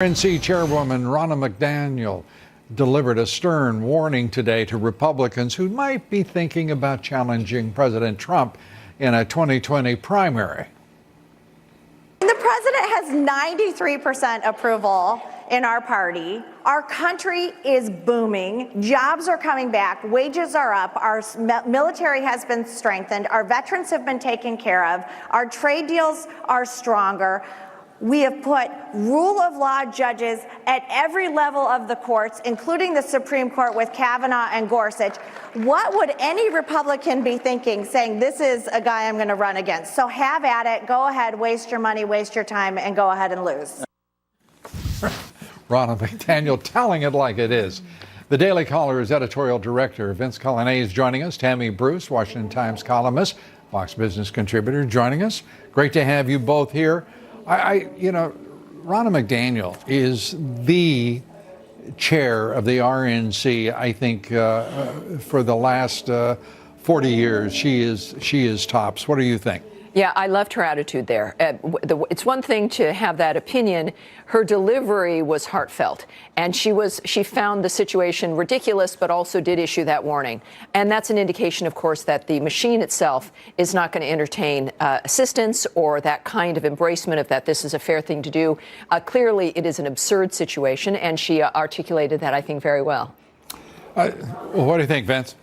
RNC Chairwoman Ronna McDaniel delivered a stern warning today to Republicans who might be thinking about challenging President Trump in a 2020 primary. The president has 93% approval in our party. Our country is booming. Jobs are coming back. Wages are up. Our military has been strengthened. Our veterans have been taken care of. Our trade deals are stronger. We have put rule of law judges at every level of the courts, including the Supreme Court with Kavanaugh and Gorsuch. What would any Republican be thinking, saying this is a guy I'm going to run against? So have at it. Go ahead, waste your money, waste your time, and go ahead and lose. Ronna McDaniel telling it like it is. The Daily Caller's editorial director, Vince Colonnese, is joining us. Tammy Bruce, Washington Times columnist, Fox Business contributor, joining us. Great to have you both here. Ronna McDaniel is the chair of the RNC, I think, for the last 40 years. She is tops. What do you think? Yeah, I loved her attitude there. It's one thing to have that opinion. Her delivery was heartfelt, and she found the situation ridiculous, but also did issue that warning. And that's an indication, of course, that the machine itself is not going to entertain assistance or that kind of embracement of that this is a fair thing to do. Clearly, it is an absurd situation, and she articulated that, I think, very well. What do you think, Vince?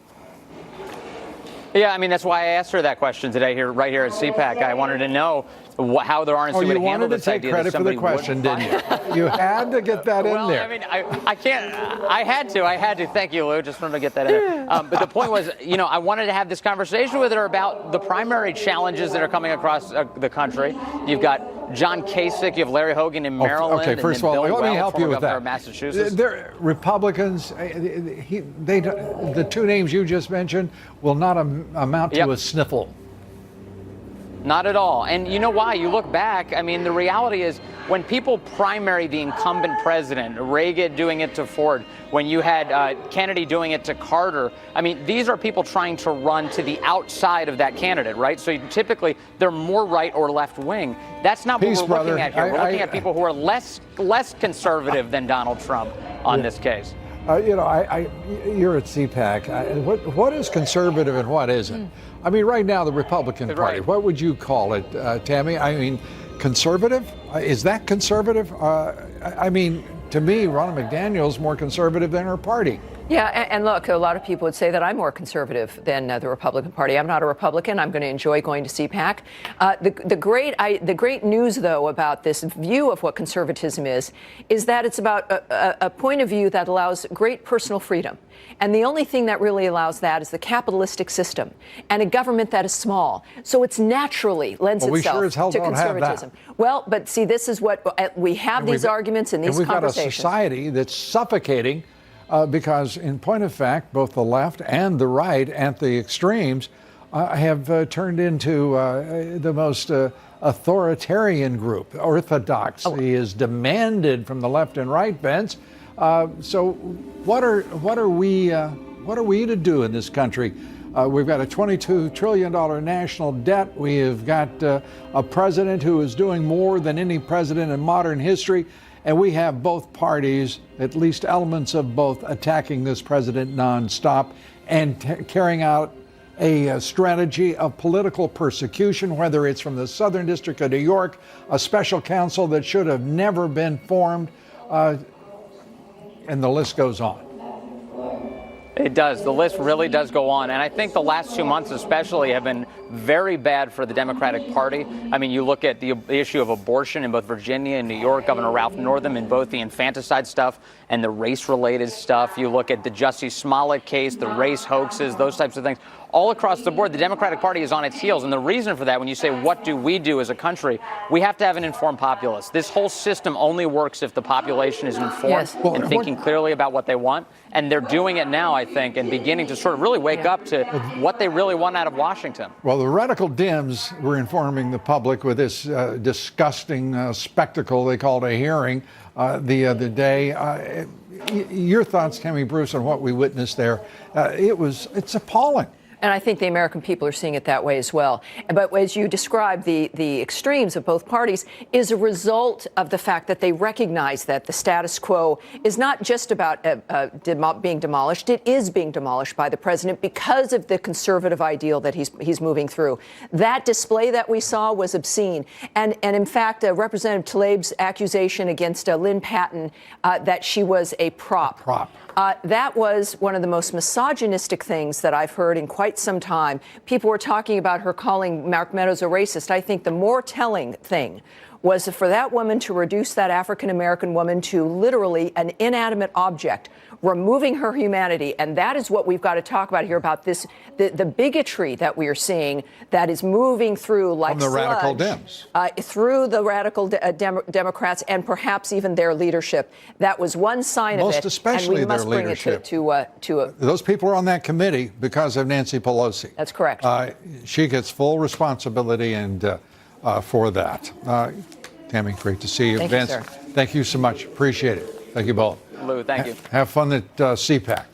Yeah, I mean, that's why I asked her that question today, right here at CPAC. I wanted to know how the RNC would handle this idea. You wanted to take credit for the question, didn't you? You had to get that in there. I mean, I can't. I had to. Thank you, Lou. Just wanted to get that in there. But the point was, I wanted to have this conversation with her about the primary challenges that are coming across the country. You've got John Kasich, you have Larry Hogan in Maryland. Okay, first of all, let me help you with that. Massachusetts. They're Republicans, the two names you just mentioned will not amount to a sniffle. Not at all. And you know why? You look back, I mean, the reality is when people primary the incumbent president, Reagan doing it to Ford, when you had Kennedy doing it to Carter, I mean, these are people trying to run to the outside of that candidate, right? So typically they're more right or left wing. That's not what we're looking at here. We're looking at people who are less conservative than Donald Trump on this case. You're at CPAC. What is conservative and what isn't? I mean, right now, the Republican Party, what would you call it, Tammy? I mean, conservative? Is that conservative? I mean, to me, Ronna McDaniel is more conservative than her party. Yeah, and look, a lot of people would say that I'm more conservative than the Republican Party. I'm not a Republican. I'm going to enjoy going to CPAC. The great news, though, about this view of what conservatism is that it's about a point of view that allows great personal freedom. And the only thing that really allows that is the capitalistic system and a government that is small. So it's naturally lends itself to conservatism. Well, but see, this is what we have these arguments and these conversations. We've got a society that's suffocating. Because in point of fact, both the left and the right at the extremes have turned into the most authoritarian group. Orthodoxy is demanded from the left and right, Vince. So what are we to do in this country? We've got a $22 trillion national debt. We have got a president who is doing more than any president in modern history. And we have both parties, at least elements of both, attacking this president nonstop and carrying out a strategy of political persecution, whether it's from the Southern District of New York, a special counsel that should have never been formed, and the list goes on. It does. The list really does go on. And I think the last 2 months especially have been very bad for the Democratic Party. I mean, you look at the issue of abortion in both Virginia and New York, Governor Ralph Northam, in both the infanticide stuff and the race-related stuff. You look at the Jussie Smollett case, the race hoaxes, those types of things. All across the board, the Democratic Party is on its heels. And the reason for that, when you say, what do we do as a country, we have to have an informed populace. This whole system only works if the population is informed and thinking clearly about what they want. And they're doing it now, I think, and beginning to sort of really wake up to what they really want out of Washington. Well, the radical Dems were informing the public with this disgusting spectacle they called a hearing the other day. Your thoughts, Tammy Bruce, on what we witnessed there? It's appalling. And I think the American people are seeing it that way as well. But as you described, the extremes of both parties is a result of the fact that they recognize that the status quo is not just about being demolished. It is being demolished by the president because of the conservative ideal that he's moving through. That display that we saw was obscene. And in fact, Representative Tlaib's accusation against Lynn Patton that she was a prop. That was one of the most misogynistic things that I've heard in quite some time. People were talking about her calling Mark Meadows a racist. I think the more telling thing was for that woman to reduce that African-American woman to literally an inanimate object, removing her humanity. And that is what we've got to talk about here, about this, the bigotry that we are seeing that is moving through like from the radical Dems. Through the radical Democrats and perhaps even their leadership. That was one sign of it. Most especially and we their must bring leadership. It to Those people are on that committee because of Nancy Pelosi. That's correct. She gets full responsibility and for that. Tammy, great to see you. Thank you, Vince, sir. thank you so much. Appreciate it. Thank you both. Lou, thank you. Have fun at CPAC.